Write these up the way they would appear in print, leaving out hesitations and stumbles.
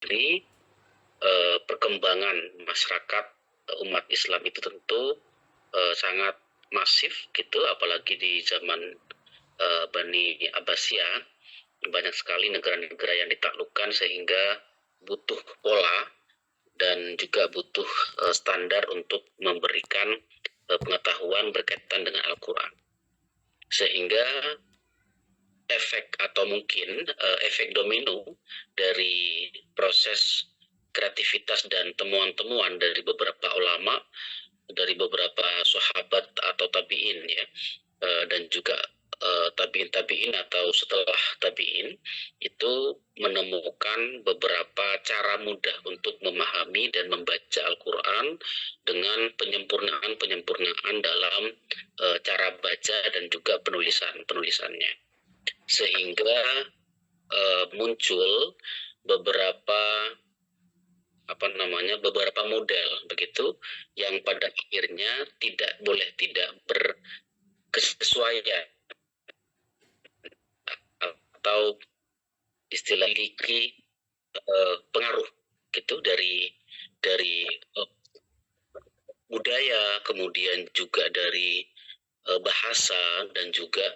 sendiri perkembangan masyarakat umat Islam itu tentu sangat masif gitu, apalagi di zaman Bani Abbasiyah banyak sekali negara-negara yang ditaklukkan sehingga butuh pola dan juga butuh standar untuk memberikan pengetahuan berkaitan dengan Al-Quran, sehingga efek atau mungkin efek domino dari proses kreativitas dan temuan-temuan dari beberapa ulama, dari beberapa sahabat atau tabiin ya, dan juga tabiin atau setelah tabiin itu menemukan beberapa cara mudah untuk memahami dan membaca Al-Quran dengan penyempurnaan dalam cara baca dan juga penulisannya, sehingga muncul beberapa beberapa model begitu yang pada akhirnya tidak berkesesuaian atau istilah memiliki pengaruh gitu dari budaya, kemudian juga dari bahasa, dan juga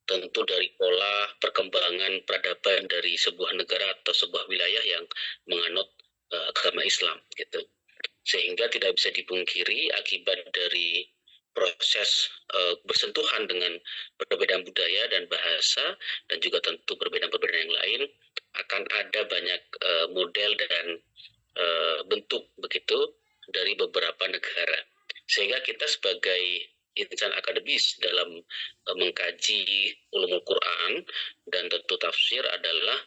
tentu dari pola perkembangan peradaban dari sebuah negara atau sebuah wilayah yang menganut agama Islam gitu. Sehingga tidak bisa dipungkiri akibat dari proses bersentuhan dengan perbedaan budaya dan bahasa dan juga tentu perbedaan-perbedaan yang lain, akan ada banyak model dan bentuk begitu dari beberapa negara, sehingga kita sebagai insan akademis dalam mengkaji ulumul Quran dan tentu tafsir adalah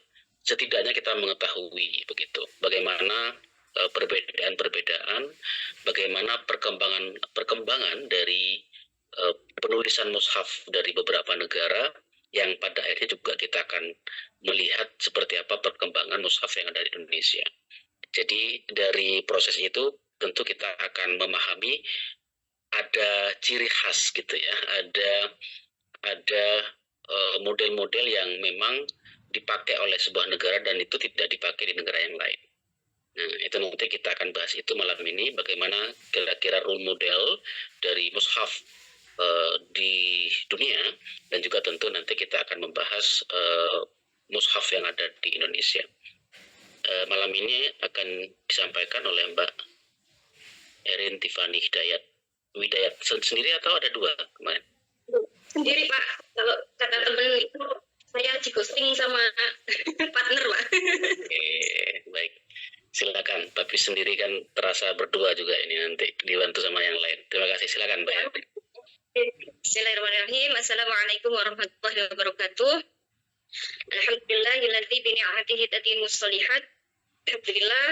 setidaknya kita mengetahui begitu bagaimana perbedaan-perbedaan, bagaimana perkembangan dari penulisan mushaf dari beberapa negara, yang pada akhirnya juga kita akan melihat seperti apa perkembangan mushaf yang ada di Indonesia. Jadi dari proses itu tentu kita akan memahami ada ciri khas gitu ya, ada model-model yang memang dipakai oleh sebuah negara dan itu tidak dipakai di negara yang lain. Nah, itu nanti kita akan bahas itu malam ini, bagaimana kira-kira role model dari mushaf di dunia, dan juga tentu nanti kita akan membahas mushaf yang ada di Indonesia. Malam ini akan disampaikan oleh Mbak Erin Tiffany Widayat sendiri atau ada dua kemarin? Sendiri Pak, kalau kata temen itu saya di ghosting sama partner Pak. Baik, silakan. Tapi sendiri kan terasa berdua juga ini, nanti dibantu sama yang lain. Terima kasih, silakan Mbak Erin. Bismillahirrahmanirrahim. Assalamualaikum warahmatullahi wabarakatuh. Alhamdulillahilladzi bi ni'matihi tatimmus shalihat. Alhamdulillah,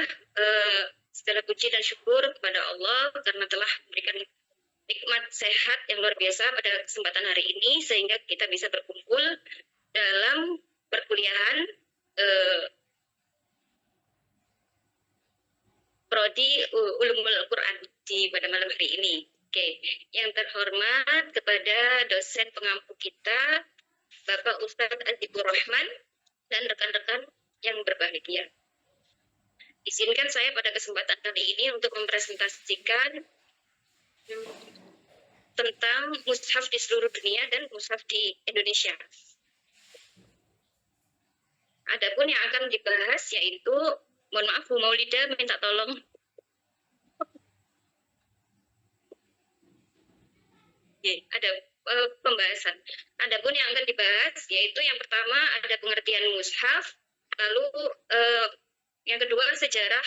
segala puji dan syukur kepada Allah karena telah memberikan nikmat sehat yang luar biasa pada kesempatan hari ini, sehingga kita bisa berkumpul dalam perkuliahan Prodi Ulumul Quran pada malam hari ini. Oke, yang terhormat kepada dosen pengampu kita, Bapak Ustadz Azibur Rahman, dan rekan-rekan yang berbahagia. Izinkan saya pada kesempatan kali ini untuk mempresentasikan tentang mushaf di seluruh dunia dan mushaf di Indonesia. Adapun yang akan dibahas yaitu, mohon maaf Bu Maulida minta tolong. Ada pembahasan. Adapun yang akan dibahas yaitu yang pertama ada pengertian mushaf, lalu yang kedua sejarah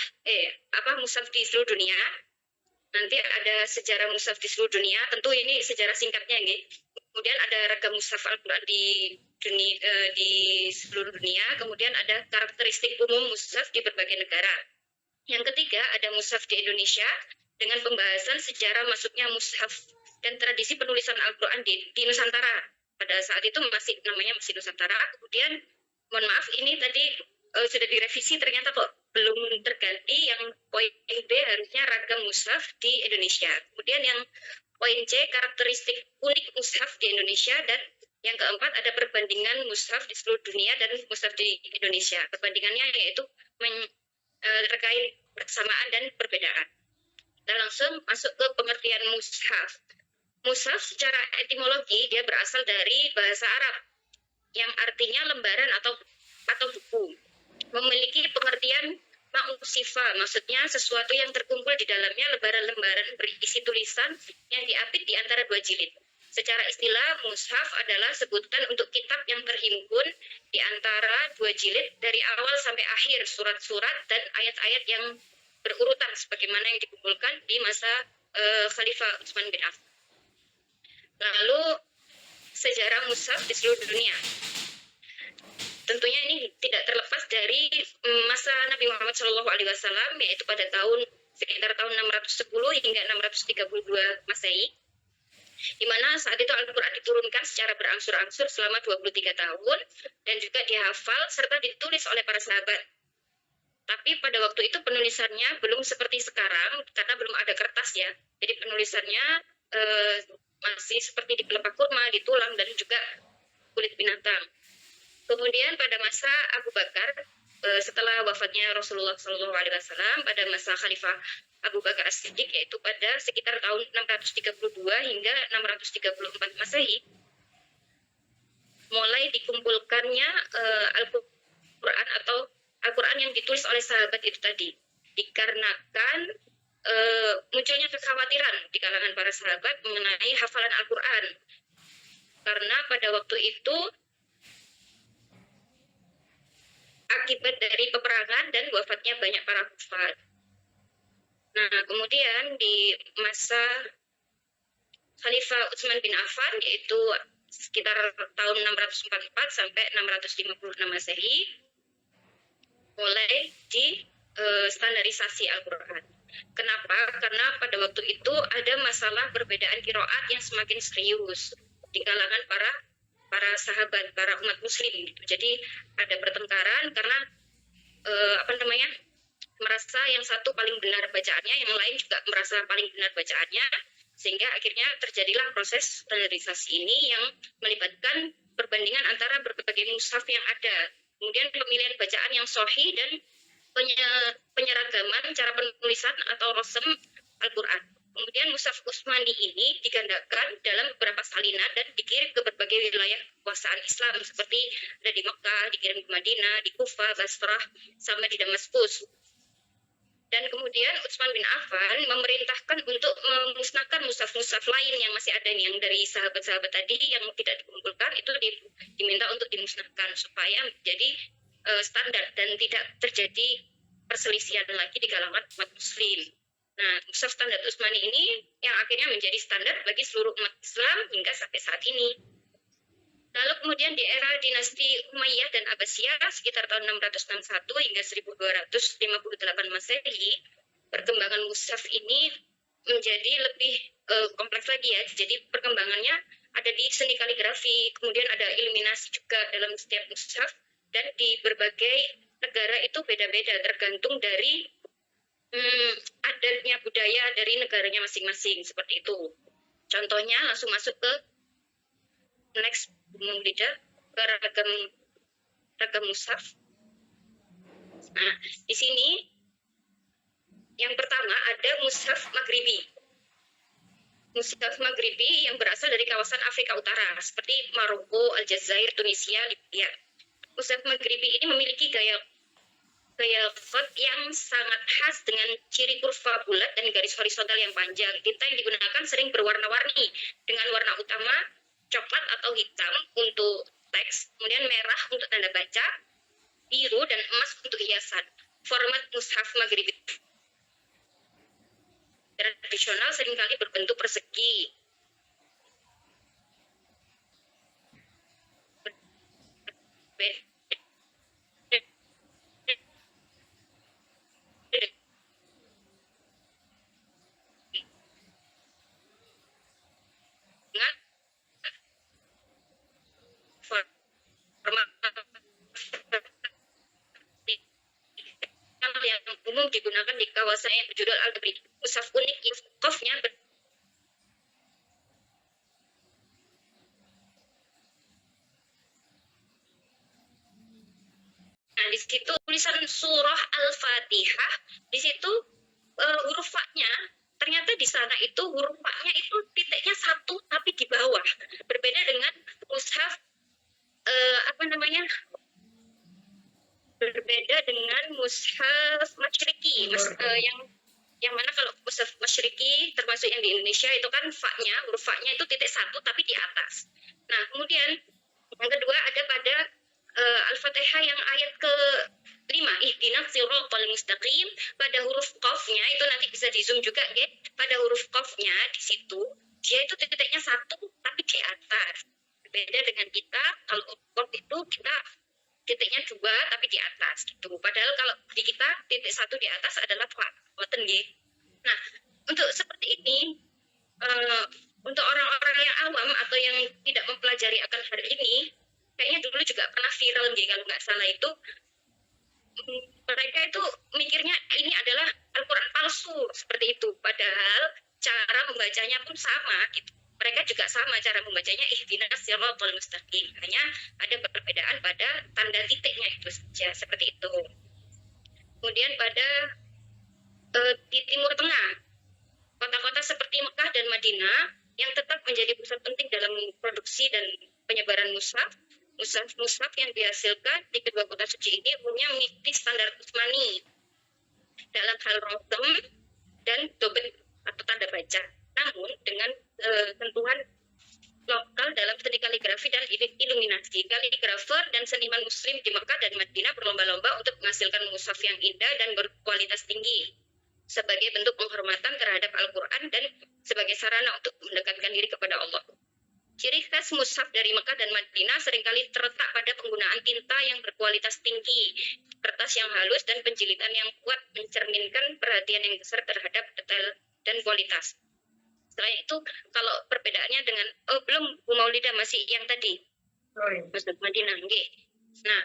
mushaf di seluruh dunia. Nanti ada sejarah mushaf di seluruh dunia, tentu ini sejarah singkatnya nih. Kemudian ada ragam mushaf Al-Quran di seluruh dunia. Kemudian ada karakteristik umum mushaf di berbagai negara. Yang ketiga ada mushaf di Indonesia dengan pembahasan sejarah masuknya mushaf dan tradisi penulisan Al-Quran di Nusantara. Pada saat itu namanya masih Nusantara. Kemudian mohon maaf ini tadi sudah direvisi, ternyata kok belum terganti. Yang poin B harusnya ragam mushaf di Indonesia. Kemudian yang poin C karakteristik unik mushaf di Indonesia, dan yang keempat ada perbandingan mushaf di seluruh dunia dan mushaf di Indonesia. Perbandingannya yaitu terkait persamaan dan perbedaan. Kita langsung masuk ke pengertian mushaf. Mushaf secara etimologi dia berasal dari bahasa Arab yang artinya lembaran atau buku. Memiliki pengertian ma'usifa, maksudnya sesuatu yang terkumpul di dalamnya lembaran-lembaran berisi tulisan yang diapit di antara dua jilid. Secara istilah, mushaf adalah sebutan untuk kitab yang terhimpun di antara dua jilid dari awal sampai akhir, surat-surat dan ayat-ayat yang berurutan sebagaimana yang dikumpulkan di masa Khalifah Utsman bin Affan. Lalu sejarah mushaf di seluruh dunia. Tentunya ini tidak terlepas dari masa Nabi Muhammad SAW, yaitu pada sekitar tahun 610 hingga 632 Masehi, di mana saat itu Al-Quran diturunkan secara berangsur-angsur selama 23 tahun dan juga dihafal serta ditulis oleh para sahabat. Tapi pada waktu itu penulisannya belum seperti sekarang karena belum ada kertas ya. Jadi penulisannya masih seperti di pelepah kurma, di tulang dan juga kulit binatang. Kemudian pada masa Abu Bakar, setelah wafatnya Rasulullah SAW, pada masa Khalifah Abu Bakar As-Siddiq, yaitu pada sekitar tahun 632 hingga 634 Masehi, mulai dikumpulkannya Al-Quran atau Al-Quran yang ditulis oleh sahabat itu tadi. Dikarenakan munculnya kekhawatiran di kalangan para sahabat mengenai hafalan Al-Quran. Karena pada waktu itu akibat dari peperangan dan wafatnya banyak para hufaz. Nah, kemudian di masa Khalifah Utsman bin Affan, yaitu sekitar tahun 644 sampai 656 Masehi, mulai di standarisasi Al-Quran. Kenapa? Karena pada waktu itu ada masalah perbedaan qiraat yang semakin serius di kalangan para sahabat, para umat muslim gitu. Jadi ada pertengkaran karena merasa yang satu paling benar bacaannya, yang lain juga merasa paling benar bacaannya, sehingga akhirnya terjadilah proses standarisasi ini yang melibatkan perbandingan antara berbagai mushaf yang ada. Kemudian pemilihan bacaan yang sahih dan penyeragaman cara penulisan atau rasem Al-Quran. Kemudian mushaf Utsmani ini digandakan dalam beberapa salinan dan dikirim ke berbagai wilayah kekuasaan Islam seperti ada di Mekah, dikirim ke Madinah, di Kufah, Basrah, sampai di Damaskus. Dan kemudian Utsman bin Affan memerintahkan untuk memusnahkan mushaf-mushaf lain yang masih ada nih, yang dari sahabat-sahabat tadi yang tidak dikumpulkan itu diminta untuk dimusnahkan supaya menjadi standar dan tidak terjadi perselisihan lagi di kalangan umat muslim. Nah, mushaf standar Utsmani ini yang akhirnya menjadi standar bagi seluruh umat Islam hingga sampai saat ini. Lalu kemudian di era dinasti Umayyah dan Abbasiyah sekitar tahun 661 hingga 1258 Masehi, perkembangan mushaf ini menjadi lebih kompleks lagi ya. Jadi perkembangannya ada di seni kaligrafi, kemudian ada iluminasi juga dalam setiap mushaf, dan di berbagai negara itu beda-beda tergantung dari adatnya, budaya dari negaranya masing-masing, seperti itu. Contohnya langsung masuk ke next leader, ke ragam mushaf. Nah, di sini yang pertama ada mushaf Maghribi. Mushaf Maghribi yang berasal dari kawasan Afrika Utara seperti Maroko, Aljazair, Tunisia, Libya. Mushaf Maghribi ini memiliki gaya font yang sangat khas dengan ciri kurva bulat dan garis horizontal yang panjang. Tinta yang digunakan sering berwarna-warni dengan warna utama coklat atau hitam untuk teks, kemudian merah untuk tanda baca, biru dan emas untuk hiasan. Format mushaf Maghribi tradisional seringkali berbentuk persegi. Yang umum digunakan di kawasan yang berjudul Al-Tabri. Mushaf unik kofnya di situ tulisan surah Al-Fatihah, di situ huruf fa-nya ternyata di sana itu huruf fa-nya itu titiknya satu tapi di bawah. Berbeda dengan mushaf berbeda dengan mushaf Masyriqi, yang mana kalau mushaf Masyriqi termasuk yang di Indonesia itu kan fa-nya, huruf fa-nya itu titik satu tapi di atas. Nah, kemudian yang kedua ada pada Al-Fatihah yang ayat ke-5, ihdinas siratal mustaqim, pada huruf qafnya itu nanti bisa di zoom juga ya. Pada huruf qafnya di situ dia itu titiknya satu tapi di atas. Beda dengan kita, kalau qaf itu kita titiknya dua tapi di atas gitu. Padahal kalau di kita titik satu di atas adalah boten nggih. Nah, untuk seperti ini untuk orang-orang yang awam atau yang tidak mempelajari akan hal ini, kayaknya dulu juga pernah viral nggih kalau nggak salah itu, mereka itu mikirnya ini adalah Al-Quran palsu seperti itu. Padahal cara membacanya pun sama gitu. Mereka juga sama cara membacanya ihdinas siratal mustaqim. Hanya ada perbedaan pada tanda titiknya itu saja seperti itu. Kemudian pada di Timur Tengah, kota-kota seperti Mekah dan Madinah yang tetap menjadi pusat penting dalam produksi dan penyebaran mushaf yang dihasilkan di kedua kota suci ini umumnya mengikuti standar Utsmani dalam hal rotem dan dobet atau tanda baca, namun dengan sentuhan lokal dalam seni kaligrafi dan iluminasi. Kaligrafer dan seniman muslim di Mekah dan Madinah berlomba-lomba untuk menghasilkan mushaf yang indah dan berkualitas tinggi sebagai bentuk penghormatan terhadap Al-Quran dan sebagai sarana untuk mendekatkan diri kepada Allah. Ciri khas mushaf dari Mekah dan Madinah seringkali terletak pada penggunaan tinta yang berkualitas tinggi, kertas yang halus, dan penjilitan yang kuat mencerminkan perhatian yang besar terhadap detail dan kualitas. Selain itu, kalau perbedaannya dengan belum Bu Maulida masih yang tadi, mushaf Madinah, nggih. Nah,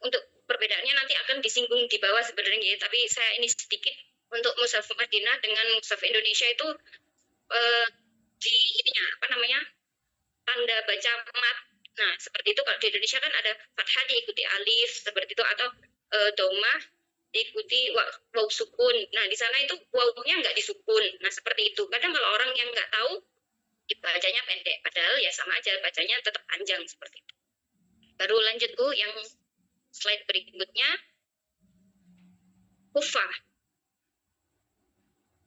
untuk perbedaannya nanti akan disinggung di bawah sebenarnya, tapi saya ini sedikit untuk mushaf Madinah dengan mushaf Indonesia itu di ininya tanda baca mat. Nah, seperti itu kalau di Indonesia kan ada fathah diikuti alif seperti itu, atau domah diikuti waw sukun. Nah, di sana itu wawnya nggak disukun. Nah, seperti itu. Kadang kalau orang yang nggak tahu dibacanya pendek, padahal ya sama aja bacanya tetap panjang seperti itu. Baru lanjut Bu yang slide berikutnya, Kufah.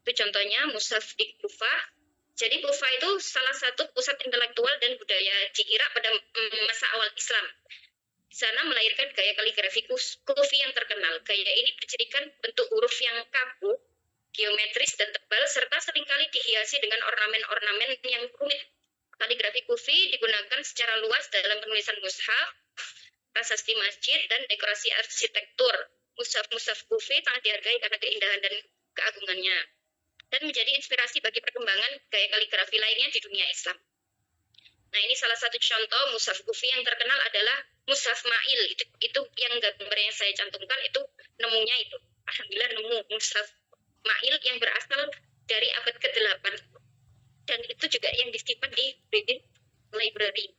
Itu contohnya mushaf di Kufah. Jadi Kufah itu salah satu pusat intelektual dan budaya di Irak pada masa awal Islam. Di sana melahirkan gaya kaligrafi Kufi yang terkenal. Gaya ini bercirikan bentuk huruf yang kaku, geometris dan tebal, serta seringkali dihiasi dengan ornamen-ornamen yang rumit. Kaligrafi Kufi digunakan secara luas dalam penulisan mushaf, prasasti masjid, dan dekorasi arsitektur. Mushaf-mushaf Kufi sangat dihargai karena keindahan dan keagungannya, dan menjadi inspirasi bagi perkembangan gaya kaligrafi lainnya di dunia Islam. Nah, ini salah satu contoh mushaf Kufi yang terkenal adalah mushaf Ma'il. Itu yang gambar yang saya cantumkan itu nemunya itu. Alhamdulillah nemu mushaf Ma'il yang berasal dari abad ke-8. Dan itu juga yang disimpan di British Library.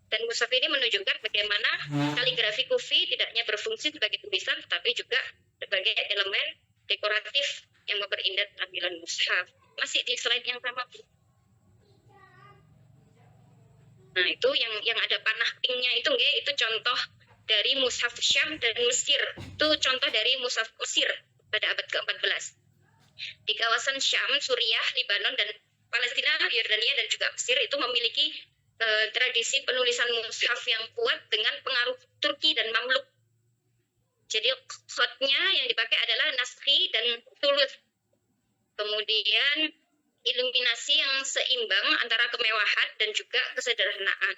Dan mushaf ini menunjukkan bagaimana kaligrafi Kufi tidak hanya berfungsi sebagai tulisan, tetapi juga sebagai elemen dekoratif yang memperindah tampilan mushaf. Masih di slide yang sama. Nah, itu yang ada panah pinknya itu nggih, itu contoh dari mushaf Syam dan Mesir. Itu contoh dari mushaf Mesir pada abad ke-14. Di kawasan Syam, Suriah, Libanon, dan Palestina, Yordania, dan juga Mesir itu memiliki tradisi penulisan mushaf yang kuat dengan pengaruh Turki dan Mamluk. Jadi khotnya yang dipakai adalah naskhi dan thuluth. Kemudian iluminasi yang seimbang antara kemewahan dan juga kesederhanaan.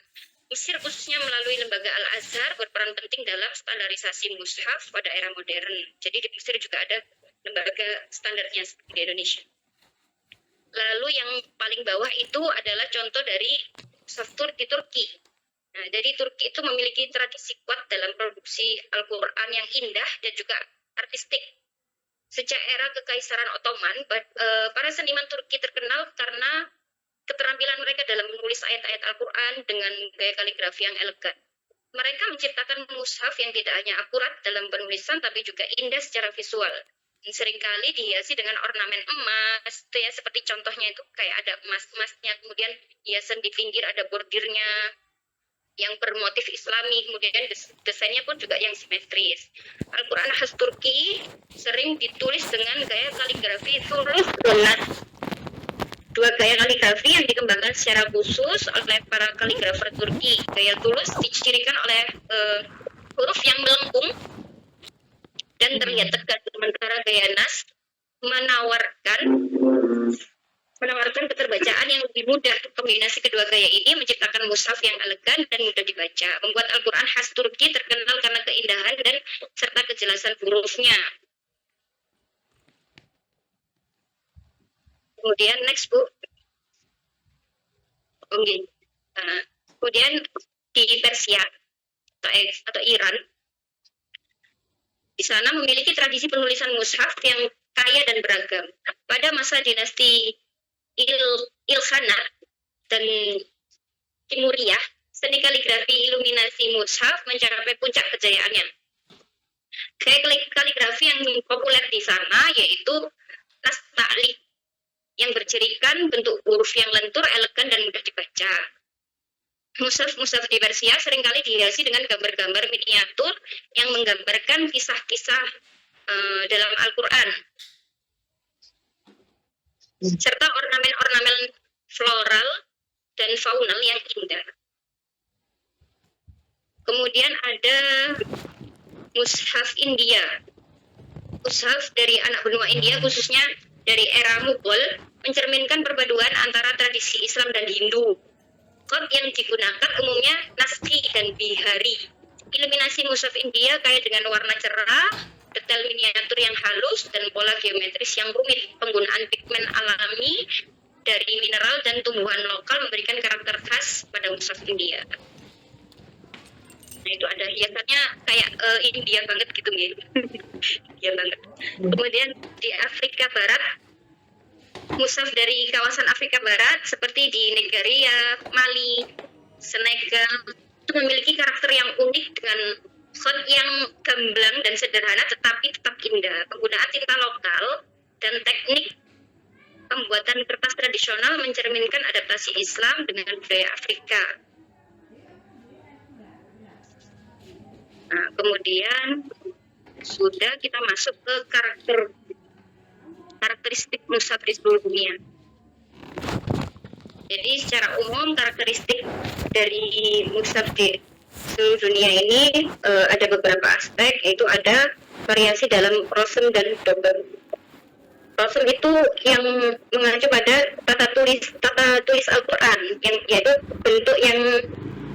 Mesir khususnya melalui lembaga Al-Azhar berperan penting dalam standarisasi mushaf pada era modern. Jadi di Mesir juga ada lembaga standarnya seperti di Indonesia. Lalu yang paling bawah itu adalah contoh dari mushaf di Turki. Nah, jadi Turki itu memiliki tradisi kuat dalam produksi Al-Quran yang indah dan juga artistik. Sejak era Kekaisaran Ottoman, para seniman Turki terkenal karena keterampilan mereka dalam menulis ayat-ayat Al-Quran dengan gaya kaligrafi yang elegan. mereka menciptakan mushaf yang tidak hanya akurat dalam penulisan tapi juga indah secara visual. Seringkali dihiasi dengan ornamen emas, itu ya, seperti contohnya itu kayak ada emas-emasnya, kemudian hiasan di pinggir ada bordirnya yang bermotif Islami, kemudian desainnya pun juga yang simetris. Al-Quran khas Turki sering ditulis dengan gaya kaligrafi tulus lunas. Dua gaya kaligrafi yang dikembangkan secara khusus oleh para kaligrafer Turki. Gaya tulus dicirikan oleh huruf yang melengkung dan terlihat tegas, sementara gaya nas menawarkan keterbacaan yang lebih mudah. Kombinasi kedua gaya ini menciptakan mushaf yang elegan dan mudah dibaca, membuat Al-Quran khas Turki terkenal karena keindahan dan serta kejelasan hurufnya. Kemudian next Bu. Kemudian di Persia atau Iran, di sana memiliki tradisi penulisan mushaf yang kaya dan beragam. Pada masa dinasti Ilkhanat dan Timuriyah, seni kaligrafi iluminasi mushaf mencapai puncak kejayaannya. Gaya kaligrafi yang populer di sana yaitu nasta'li, yang bercirikan bentuk huruf yang lentur, elegan, dan mudah dibaca. Mushaf-mushaf di Persia seringkali dihiasi dengan gambar-gambar miniatur yang menggambarkan kisah-kisah dalam Al-Quran, serta ornamen-ornamen floral dan faunal yang indah. Kemudian ada mushaf India. Mushaf dari anak benua India, khususnya dari era Mughal, mencerminkan perpaduan antara tradisi Islam dan Hindu. Kod yang digunakan umumnya Naskhi dan Bihari. Iluminasi mushaf India kaya dengan warna cerah, detail miniatur yang halus, dan pola geometris yang rumit. Penggunaan pigmen alami dari mineral dan tumbuhan lokal memberikan karakter khas pada mushaf India. Nah, itu ada hiasannya kayak India banget gitu ya. India banget. Kemudian di Afrika Barat, mushaf dari kawasan Afrika Barat seperti di Nigeria, Mali, Senegal itu memiliki karakter yang unik dengan font yang gamblang dan sederhana tetapi tetap indah. Penggunaan tinta lokal dan teknik pembuatan kertas tradisional mencerminkan adaptasi Islam dengan budaya Afrika. Nah, kemudian sudah kita masuk ke karakteristik mushaf di seluruh dunia. Jadi secara umum karakteristik dari mushaf di seluruh dunia ini ada beberapa aspek, yaitu ada variasi dalam prosem dan double. Prosem itu yang mengacu pada tata tulis Al-Quran, yang yaitu bentuk yang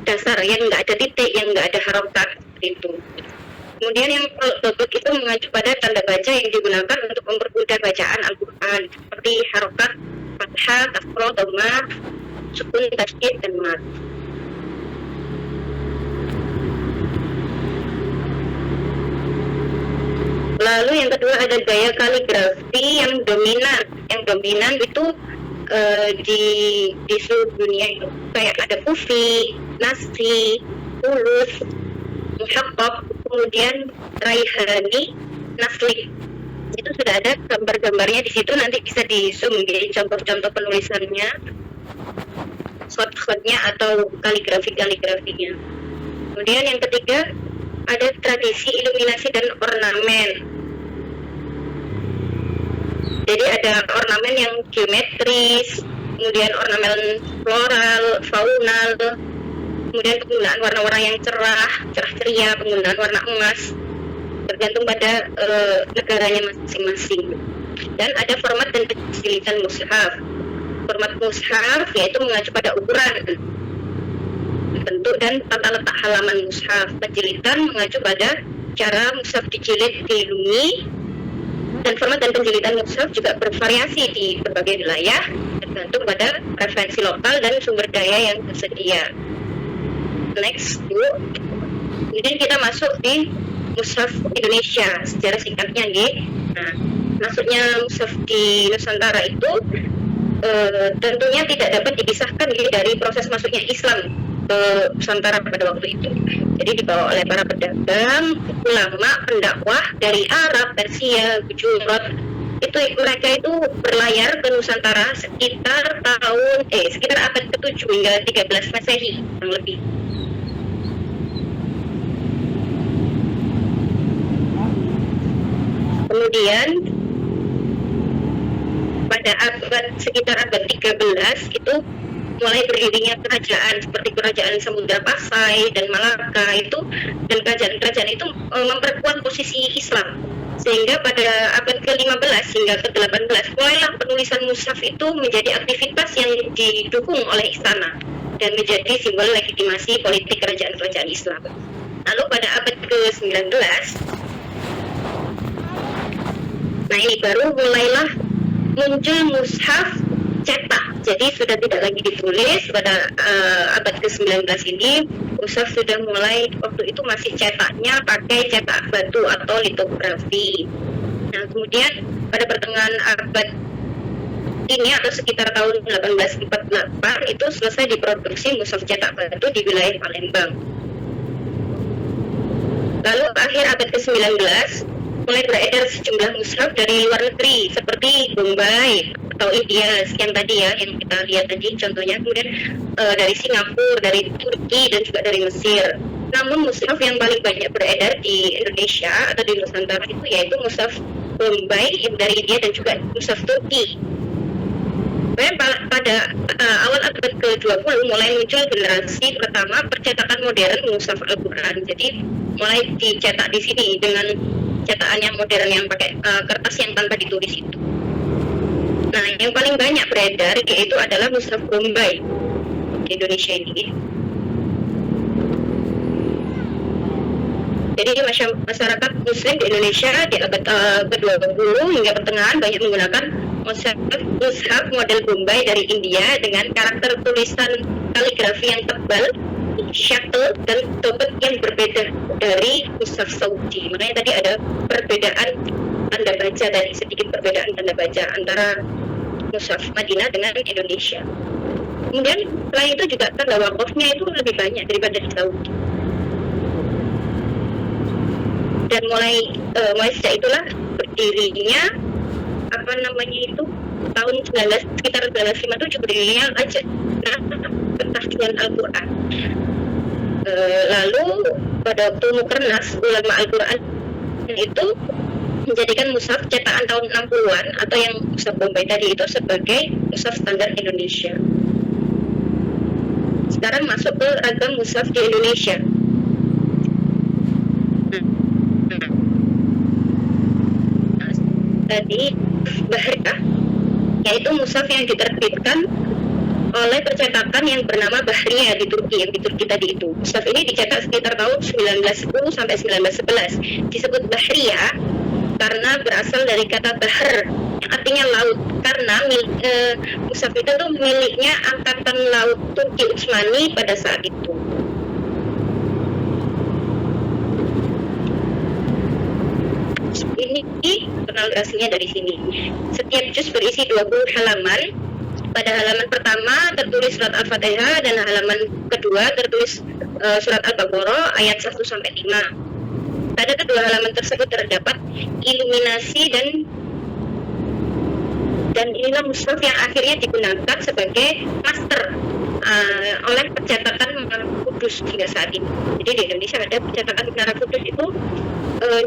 dasar, yang nggak ada titik, yang nggak ada harokat itu. Kemudian yang double itu mengacu pada tanda baca yang digunakan untuk mempermudah bacaan Al-Quran, seperti harokat, fathah, kasroh, dhammah, sukun, tasydid, dan mad. Lalu yang kedua ada gaya kaligrafi yang dominan. Yang dominan itu di seluruh dunia itu kayak ada Kufi, Nasri, Ulus, Muhaqqaq, kemudian Raihani, Naslik. Itu sudah ada gambar-gambarnya di situ, nanti bisa di zoom jadi contoh-contoh penulisannya, khot-khotnya atau kaligrafinya. Kemudian yang ketiga ada tradisi iluminasi dan ornamen. Jadi ada ornamen yang geometris, kemudian ornamen floral, faunal, kemudian penggunaan warna-warna yang cerah ceria, penggunaan warna emas, tergantung pada negaranya masing-masing. Dan ada format dan penjilitan mushaf. Format mushaf yaitu mengacu pada ukuran, bentuk, dan tata letak halaman mushaf. Penjilitan mengacu pada cara mushaf dijilid dilindungi, dan format dan penjilitan mushaf juga bervariasi di berbagai wilayah, tergantung pada referensi lokal dan sumber daya yang tersedia. Next, Bu. Kemudian kita masuk di mushaf Indonesia secara singkatnya, nggih. Nah, maksudnya mushaf di Nusantara itu tentunya tidak dapat dipisahkan dari proses masuknya Islam ke Nusantara pada waktu itu. Jadi dibawa oleh para pedagang, ulama, pendakwah dari Arab, Persia, Gujarat. Itu mereka itu berlayar ke Nusantara sekitar abad ke-7 hingga 13 Masehi kurang lebih. Kemudian pada sekitar abad 13 itu mulai berdirinya kerajaan seperti kerajaan Samudra Pasai dan Malaka itu, dan kerajaan-kerajaan itu memperkuat posisi Islam, sehingga pada abad ke-15 hingga ke-18 mulailah penulisan mushaf itu menjadi aktivitas yang didukung oleh istana dan menjadi simbol legitimasi politik kerajaan-kerajaan Islam. Lalu pada abad ke-19, nah ini baru mulailah muncul mushaf cetak. Jadi sudah tidak lagi ditulis. Pada abad ke-19 ini mushaf sudah mulai, waktu itu masih cetaknya pakai cetak batu atau litografi. Nah kemudian pada pertengahan abad ini atau sekitar tahun 1848 itu selesai diproduksi mushaf cetak batu di wilayah Palembang. Lalu akhir abad ke-19 mulai beredar sejumlah mushaf dari luar negeri seperti Bombay atau India yang tadi ya, yang kita lihat tadi contohnya, kemudian dari Singapura, dari Turki dan juga dari Mesir. Namun mushaf yang paling banyak beredar di Indonesia atau di Nusantara itu yaitu mushaf Bombay yang dari India dan juga mushaf Turki. Pada awal abad ke-20 mulai muncul generasi pertama percetakan modern mushaf Al-Quran. Jadi mulai dicetak di sini dengan cetakan yang modern yang pakai kertas yang tanpa ditulis itu. Nah, yang paling banyak beredar yaitu adalah mushaf Bombay di Indonesia ini. Jadi masyarakat Muslim di Indonesia di abad ke-20 hingga pertengahan banyak menggunakan mushaf model Bombay dari India dengan karakter tulisan kaligrafi yang tebal, syakl dan tobet yang berbeda dari mushaf Saudi. Makanya tadi ada perbedaan tanda baca, dari sedikit perbedaan tanda baca antara mushaf Madinah dengan Indonesia. Kemudian selain itu juga tanda wakafnya itu lebih banyak daripada di Saudi. Dan mulai sejak itulah berdirinya tahun sekitar 1957 berdirinya Pentahkilan Al-Quran. Lalu pada waktu Mukernas ulama Al-Quran itu menjadikan mushaf cetakan tahun 60-an atau yang mushaf Bombay tadi itu sebagai mushaf standar Indonesia. Sekarang masuk ke ragam mushaf di Indonesia. Tadi Bahriyah, yaitu mushaf yang diterbitkan oleh percetakan yang bernama Bahriyah di Turki, yang di Turki tadi itu. Mushaf ini dicetak sekitar tahun 1910 sampai 1911. Disebut Bahriyah karena berasal dari kata bahr yang artinya laut, karena mushaf itu tuh miliknya Angkatan Laut Turki Utsmani pada saat itu. Ini penulisannya dari sini. Setiap juz berisi 20 halaman. Pada halaman pertama tertulis surat Al-Fatihah dan halaman kedua tertulis surat Al-Baqarah ayat 1 sampai 5. Pada kedua halaman tersebut terdapat iluminasi dan inilah mushaf yang akhirnya digunakan sebagai master oleh percetakan Menara Kudus hingga saat ini. Jadi di Indonesia ada percetakan Menara Kudus itu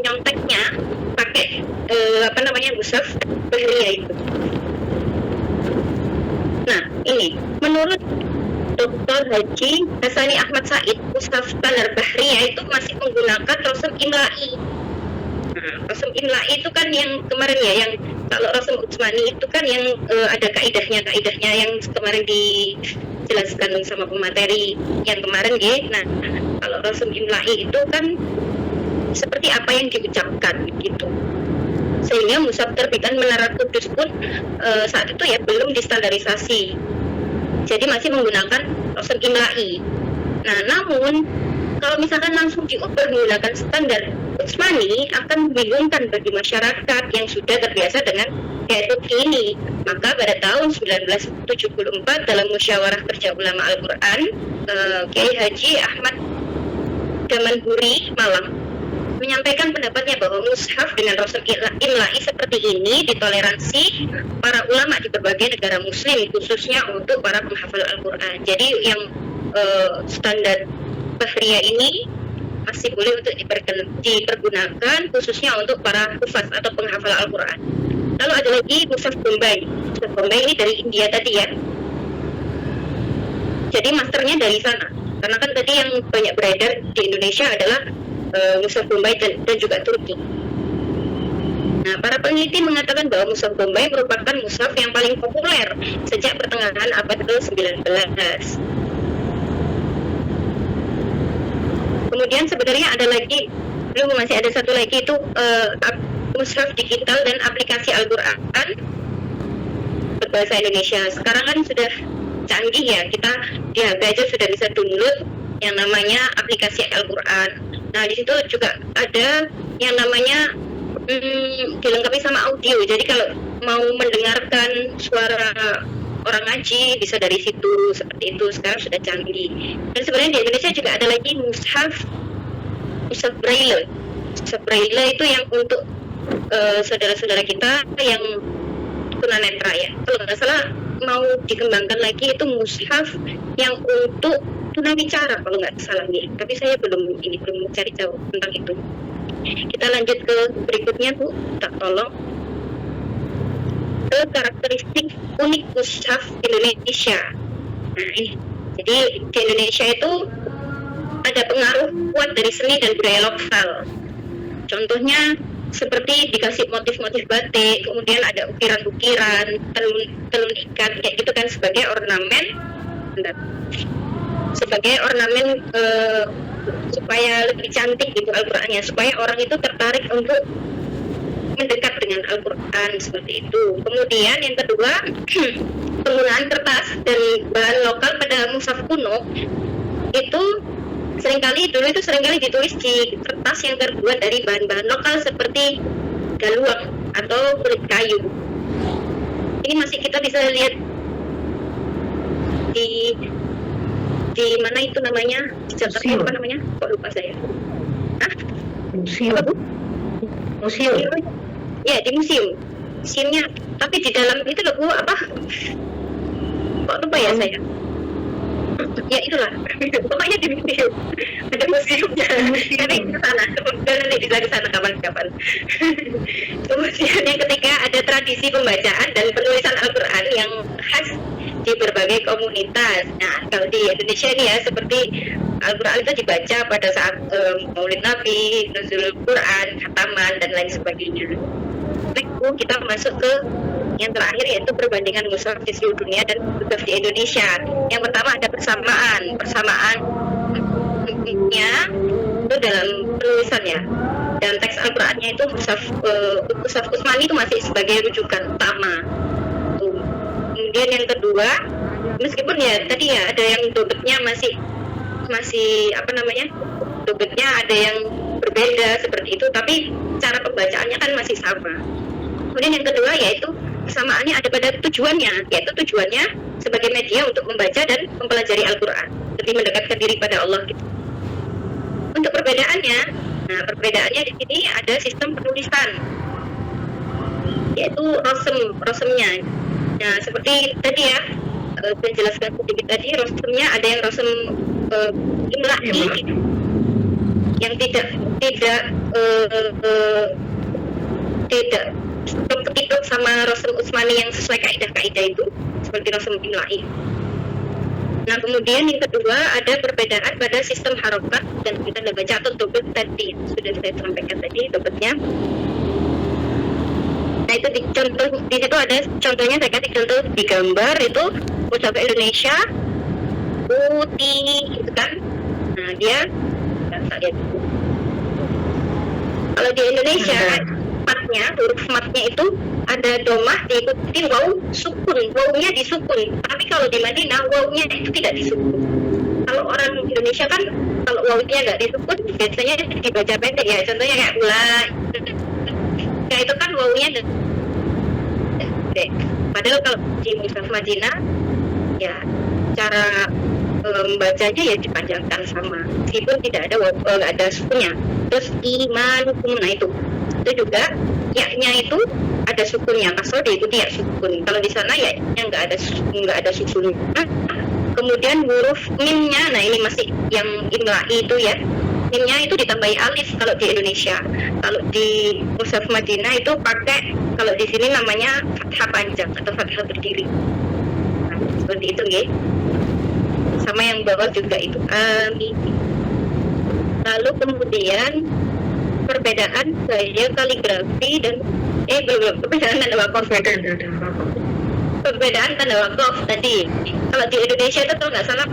nyonteknya pakai mushaf Bahriyah itu. Nah, ini menurut Dr. Haji Hasani Ahmad Said, mushaf standar Bahriyah itu masih menggunakan rasam imla'i. Nah, rasam imla'i itu kan yang kemarin ya, yang kalau rasam Utsmani itu kan yang ada kaidahnya yang kemarin dijelaskan sama pemateri yang kemarin ya. Nah, kalau rasam imla'i itu kan seperti apa yang diucapkan gitu. Sehingga mushaf terbitan Menara Kudus pun saat itu ya belum distandarisasi. Jadi masih menggunakan rasam imla'i. Nah, namun kalau misalkan langsung diubah menggunakan standar Utsmani akan membingungkan bagi masyarakat yang sudah terbiasa dengan gaya Turki ini. Maka pada tahun 1974 dalam Musyawarah Kerja Ulama Al-Quran, Kiai Haji Ahmad Damanhuri Malang menyampaikan pendapatnya bahwa mushaf dengan rasul imla'i seperti ini ditoleransi para ulama di berbagai negara muslim, khususnya untuk para penghafal Al-Quran. Jadi yang standar Bahriyah ini masih boleh untuk dipergunakan khususnya untuk para hufaz atau penghafal Al-Quran. Lalu ada lagi mushaf Bombay. Mushaf Bombay ini dari India tadi ya. Jadi masternya dari sana. Karena kan tadi yang banyak beredar di Indonesia adalah mushaf Bombay dan juga Turki. Nah, para peneliti mengatakan bahwa mushaf Bombay merupakan mushaf yang paling populer sejak pertengahan abad ke-19. Kemudian sebenarnya ada lagi, masih ada satu lagi itu mushaf digital dan aplikasi Al-Quran berbahasa Indonesia. Sekarang kan sudah canggih ya, kita di HP aja sudah bisa download yang namanya aplikasi Al-Quran. Nah, di situ juga ada yang namanya dilengkapi sama audio. Jadi kalau mau mendengarkan suara orang ngaji bisa dari situ, seperti itu. Sekarang sudah canggih. Dan sebenarnya di Indonesia juga ada lagi mushaf Braille. Mushaf Braille itu yang untuk saudara-saudara kita yang tunanetra ya. Kalau nggak salah mau dikembangkan lagi itu mushaf yang untuk tunawicara kalau nggak salah nih. Tapi saya belum cari tahu tentang itu. Kita lanjut ke berikutnya Bu, tak tolong. Ke karakteristik unik mushaf Indonesia. Nah ini, jadi di Indonesia itu ada pengaruh kuat dari seni dan budaya lokal. Contohnya seperti dikasih motif-motif batik, kemudian ada ukiran-ukiran, tenun ikat, kayak gitu kan sebagai ornamen, supaya lebih cantik gitu Al-Qur'annya, supaya orang itu tertarik untuk mendekat dengan Al-Quran seperti itu. Kemudian yang kedua, penggunaan kertas dan bahan lokal pada mushaf kuno itu seringkali ditulis di kertas yang terbuat dari bahan-bahan lokal seperti galuang atau kulit kayu. Ini masih kita bisa lihat di mana itu namanya, di Jakarta apa namanya? Kok lupa saya? Museum. Ya, di museumnya, tapi di dalam itu loh Bu, apa? Kok lupa ya saya? Ya itulah, pokoknya di museum, ada museumnya. Nanti ke sana, nanti bisa ke sana kapan-kapan. Kemudian yang ketiga ada tradisi pembacaan dan penulisan Al-Quran yang khas di berbagai komunitas. Nah, kalau di Indonesia ini ya, seperti Al-Quran itu dibaca pada saat Maulid Nabi, Nuzul Quran, khataman dan lain sebagainya. Kita masuk ke yang terakhir, yaitu perbandingan mushaf di seluruh dunia dan mushaf di Indonesia. Yang pertama ada persamaannya itu dalam penulisannya, dan teks Al-Qurannya itu mushaf Utsmani itu masih sebagai rujukan utama. Kemudian yang kedua, meskipun ya tadi ya ada yang dobetnya masih dobetnya ada yang berbeda seperti itu, tapi cara pembacaannya kan masih sama. Kemudian yang kedua yaitu kesamaannya ada pada tujuannya, yaitu tujuannya sebagai media untuk membaca dan mempelajari Al-Quran, lebih mendekatkan diri pada Allah gitu. Untuk perbedaannya di sini ada sistem penulisan, yaitu rosemnya. Nah, seperti tadi ya, saya jelaskan sedikit tadi, rosemnya ada yang rosem imla'i yang tidak ketipluk sama rosem Utsmani yang sesuai kaidah-kaidah itu, seperti rosem imla'i. Nah, kemudian yang kedua ada perbedaan pada sistem harokat dan tanda baca atau dobet tadi, sudah saya sampaikan tadi dobetnya. Nah, itu di situ ada contohnya, saya kasih contoh di gambar itu mushaf Indonesia putih gitu kan. Nah, dia lihat. Kalau di Indonesia huruf matnya itu ada domah diikuti waw sukun, wawnya disukun. Tapi kalau di Madinah wawnya itu tidak disukun. Kalau orang Indonesia kan kalau wawnya nggak disukun biasanya dibaca pendek ya, contohnya kayak ulai. Kayak itu kan wawnya pendek. Padahal kalau di mushaf Madinah ya cara membacanya ya dipanjangkan sama, meskipun tidak ada nggak ada sukunnya. Terus imanukum, nah itu juga ya-nya itu ada sukunnya, kasro diikuti ya sukun. Kalau di sana ya-nya nggak ada sukunnya. Kemudian huruf mimnya, nah ini masih yang imla'i itu ya, mimnya itu ditambahi alif kalau di Indonesia. Kalau di Mushaf Madinah itu pakai, kalau di sini namanya fathah panjang atau fathah berdiri. Nah, seperti itu ya. Sama yang bawah juga itu. Lalu kemudian perbedaan gaya kaligrafi dan belum perbedaan tanda wakaf. Perbedaan tanda wakaf tadi. Kalau di Indonesia itu kalau nggak salah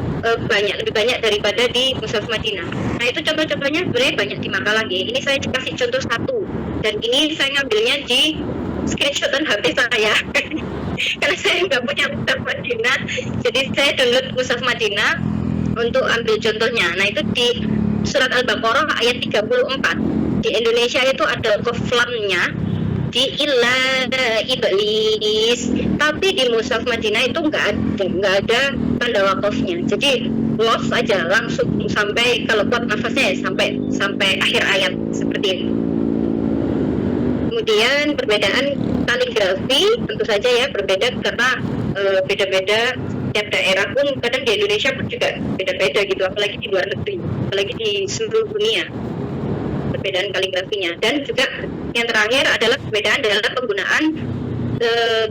lebih banyak daripada di Mushaf Madinah. Nah itu contoh-contohnya sebenarnya banyak di makalah ya. Ini saya kasih contoh satu, dan ini saya ngambilnya di screenshotan HP saya. Karena saya nggak punya Mushaf Madinah, jadi saya download Mushaf Madinah untuk ambil contohnya. Nah itu di surat Al-Baqarah ayat 34. Di Indonesia itu ada koflamnya di illa iblis, tapi di Mushaf Madinah itu nggak ada tanda wakafnya. Jadi los aja langsung sampai, kalau kuat nafasnya ya sampai akhir ayat seperti itu. Kemudian perbedaan kaligrafi tentu saja ya berbeda karena beda-beda tiap daerah pun, kadang di Indonesia pun juga beda-beda gitu, apalagi di luar negeri, apalagi di seluruh dunia perbedaan kaligrafinya. Dan juga yang terakhir adalah perbedaan dalam penggunaan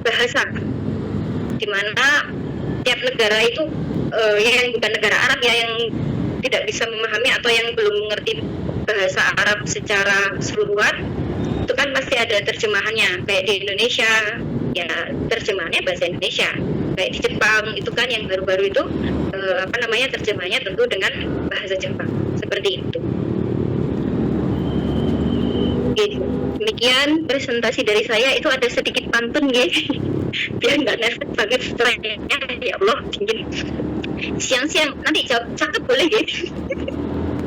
bahasa, di mana tiap negara itu yang bukan negara Arab ya, yang tidak bisa memahami atau yang belum mengerti bahasa Arab secara keseluruhan, itu kan pasti ada terjemahannya. Kayak di Indonesia ya terjemahannya bahasa Indonesia, kayak di Jepang itu kan yang baru-baru itu terjemahannya tentu dengan bahasa Jepang, seperti itu. Gitu. Demikian presentasi dari saya. Itu ada sedikit pantun guys, biar nggak nervous banget setelahnya. Ya Allah dingin. Siang-siang nanti jawab cakep boleh guys?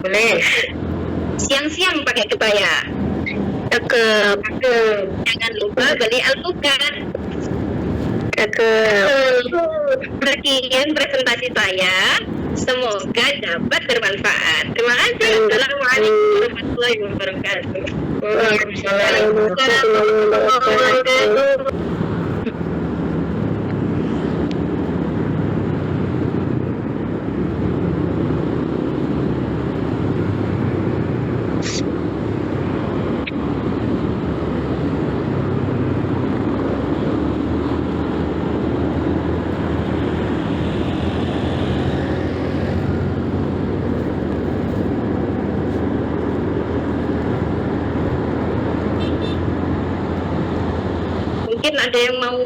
Boleh. Siang-siang pakai kebaya. Cakep. Jangan lupa beli alpukat. Sekian presentasi saya. Semoga dapat bermanfaat. Terima kasih. Assalamualaikum warahmatullahi wabarakatuh. Waalaikumsalam warahmatullahi wabarakatuh. Mungkin ada yang mau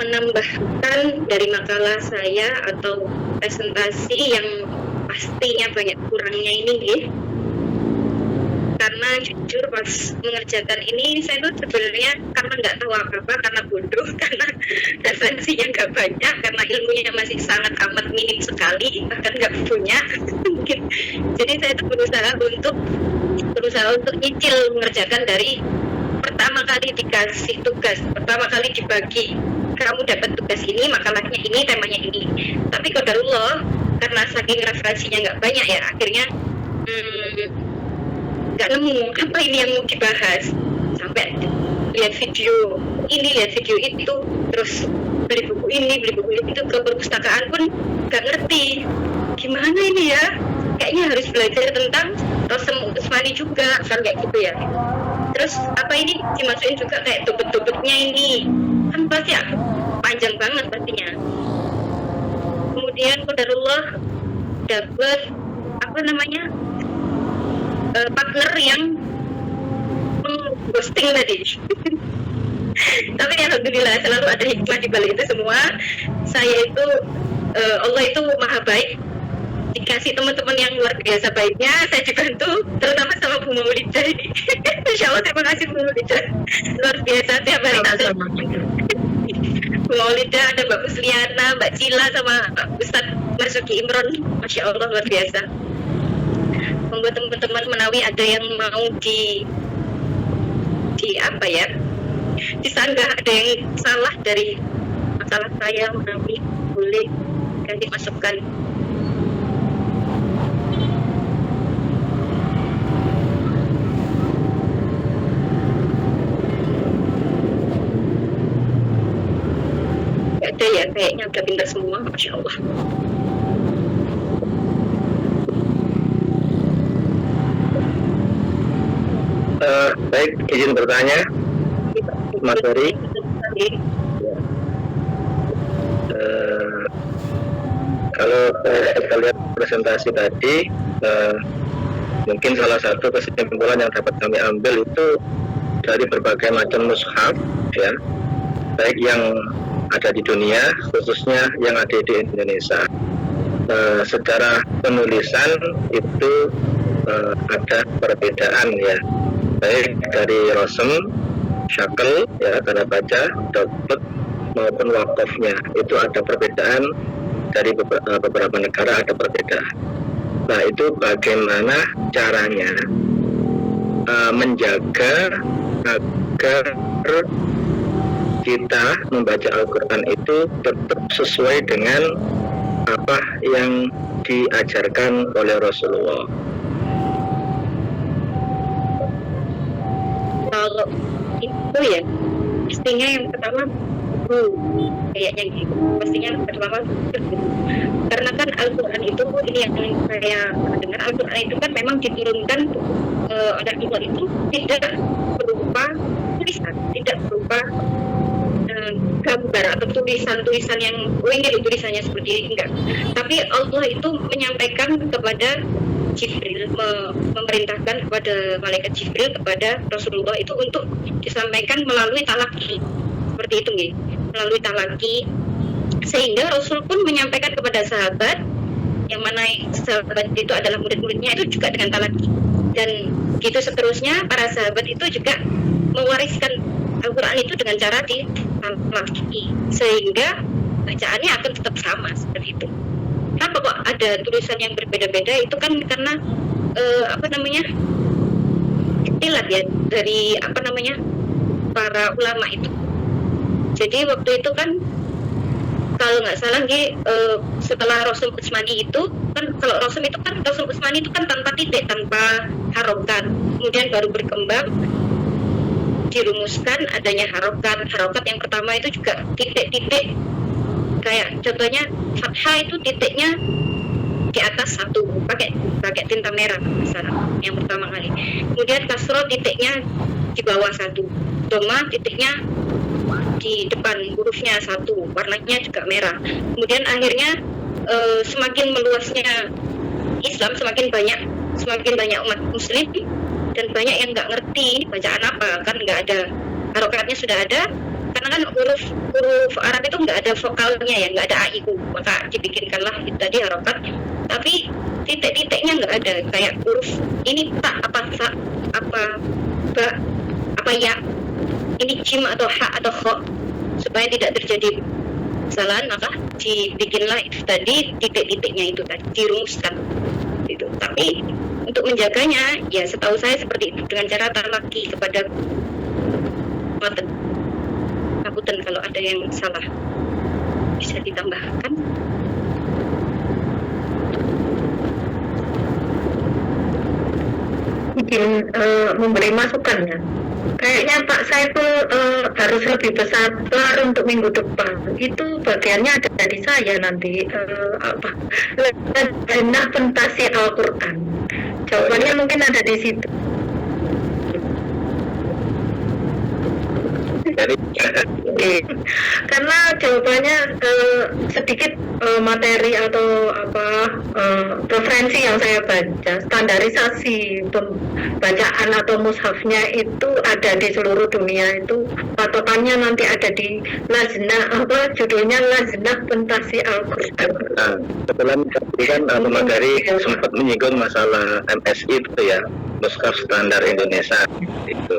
menambahkan dari makalah saya atau presentasi yang pastinya banyak kurangnya ini ya. Karena jujur pas mengerjakan ini saya tuh sebenarnya karena nggak tahu apa-apa, karena bodoh, karena referensinya nggak banyak, karena ilmunya masih sangat amat minim sekali, bahkan nggak punya mungkin. Jadi saya tuh berusaha untuk nyicil mengerjakan dari pertama kali dikasih tugas, pertama kali dibagi, kamu dapat tugas ini, makalahnya ini, temanya ini. Tapi qadarullah karena saking referensinya nggak banyak ya, akhirnya nggak nemu apa ini yang mau dibahas. Sampai lihat video ini, lihat video itu, terus beli buku ini, beli buku itu, ke perpustakaan pun nggak ngerti gimana ini ya. Kayaknya harus belajar tentang Rasem Usmani juga kan, kayak gitu ya. Terus apa ini dimasukin juga kayak dobet-dobetnya ini, kan pasti ya panjang banget pastinya. Kemudian qadarullah dapat partner yang ghosting tadi. Tapi alhamdulillah selalu ada hikmah di balik itu semua. Saya itu Allah itu maha baik, dikasih teman-teman yang luar biasa baiknya. Saya dibantu terutama sama Bu Maulidah ini. Insya Allah terima kasih Bu Maulidah, luar biasa tiap hari. Bu Maulidah, ada Mbak Musliana, Mbak Cila, sama Ustadz Marzuki Imron, Masya Allah luar biasa. Membuat teman-teman Menawi ada yang mau disanggah, ada yang salah dari masalah saya Menawi, boleh kasih masukan. ada ya, kayaknya udah pintar semua, Masya Allah. Baik, izin bertanya, Mas Ferry. Kalau kita lihat presentasi tadi, mungkin salah satu kesimpulan yang dapat kami ambil itu dari berbagai macam mushaf, ya, baik yang ada di dunia, khususnya yang ada di Indonesia. Secara penulisan itu ada perbedaan, ya, baik dari rosem, syakel, ya, tanda baca, dotbek, maupun wakofnya itu ada perbedaan. Dari beberapa negara ada perbedaan. Nah, itu bagaimana caranya menjaga agar kita membaca Al-Quran itu tetap sesuai dengan apa yang diajarkan oleh Rasulullah. Kalau itu ya, pastinya yang pertama kayaknya gitu, pastinya pertama karena kan Al-Quran itu ini yang saya dengar, Al-Quran itu kan memang diturunkan oleh Allah itu tidak berupa tulisan, tidak berupa gambar atau tulisan-tulisan yang ini tulisannya seperti ini, enggak, tapi Allah itu menyampaikan kepada Jibril, memerintahkan kepada malaikat Jibril kepada Rasulullah itu untuk disampaikan melalui talaki, seperti itu nih, melalui talaki, sehingga Rasul pun menyampaikan kepada sahabat, yang mana sahabat itu adalah murid-muridnya itu juga dengan talaki, dan gitu seterusnya. Para sahabat itu juga mewariskan Al-Quran itu dengan cara di talaki, sehingga bacaannya akan tetap sama seperti itu. Kenapa kok ada tulisan yang berbeda-beda? Itu kan karena ikhtilaf ya dari para ulama itu. Jadi waktu itu kan kalau nggak salah setelah Rasul Utsmani itu kan, kalau Rasul Utsmani itu kan tanpa titik, tanpa harokat, kemudian baru berkembang dirumuskan adanya harokat yang pertama itu juga titik-titik, kayak contohnya fathah itu titiknya di atas satu pakai tinta merah misalnya, yang pertama kali. Kemudian kasroh titiknya di bawah satu, doma titiknya di depan hurufnya satu, warnanya juga merah. Kemudian akhirnya semakin meluasnya Islam, semakin banyak umat muslim, dan banyak yang nggak ngerti bacaan apa, kan nggak ada harokatnya, sudah ada, karena kan huruf Arab itu nggak ada vokalnya ya, nggak ada aiku, maka dibikinkanlah itu tadi harokat, tapi titik-titiknya nggak ada, kayak huruf ini tak apa sa apa ba apa ya, ini jim atau ha atau kho, supaya tidak terjadi kesalahan, maka dibikinlah itu tadi titik-titiknya itu tadi dirumuskan gitu. Tapi untuk menjaganya ya setahu saya seperti itu, dengan cara talaki kepada matan. Ngapunten kalau ada yang salah, bisa ditambahkan. Izin memberi masukan ya. Kayaknya Pak Saiful harus lebih bersabar untuk minggu depan. Itu bagiannya ada dari saya nanti lajnah pentasi Al-Quran. Jawabannya mungkin ada di situ. Karena jawabannya sedikit materi atau referensi yang saya baca, standarisasi bacaan atau mushafnya itu ada di seluruh dunia, itu patokannya nanti ada di lajnah, judulnya lajnah pentasi Al-Quran. Nah, kebetulan tadi kan Pak Magari sempat menyinggung masalah MSI itu ya, Mushaf Standar Indonesia itu.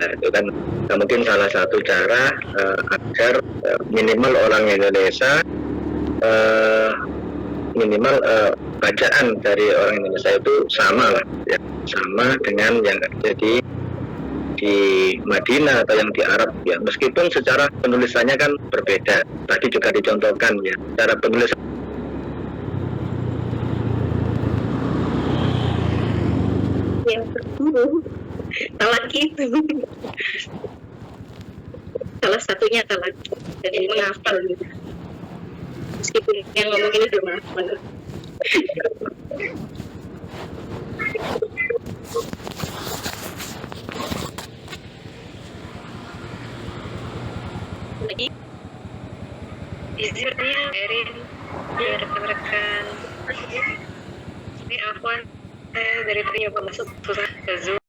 Nah, itu kan mungkin salah satu cara agar minimal orang Indonesia bacaan dari orang Indonesia itu sama lah, ya, sama dengan yang ada di Madinah atau yang di Arab ya, meskipun secara penulisannya kan berbeda. Tadi juga dicontohkan ya, cara penulisan yang berburu talaki itu salah satunya talaki. jadi menghafal gitu. Meskipun yang ngomong ini belum hafal. Lagi izin Erin ya rekan-rekan, ini Afwan, saya dari tadi nyoba masuk susah ke Zoom.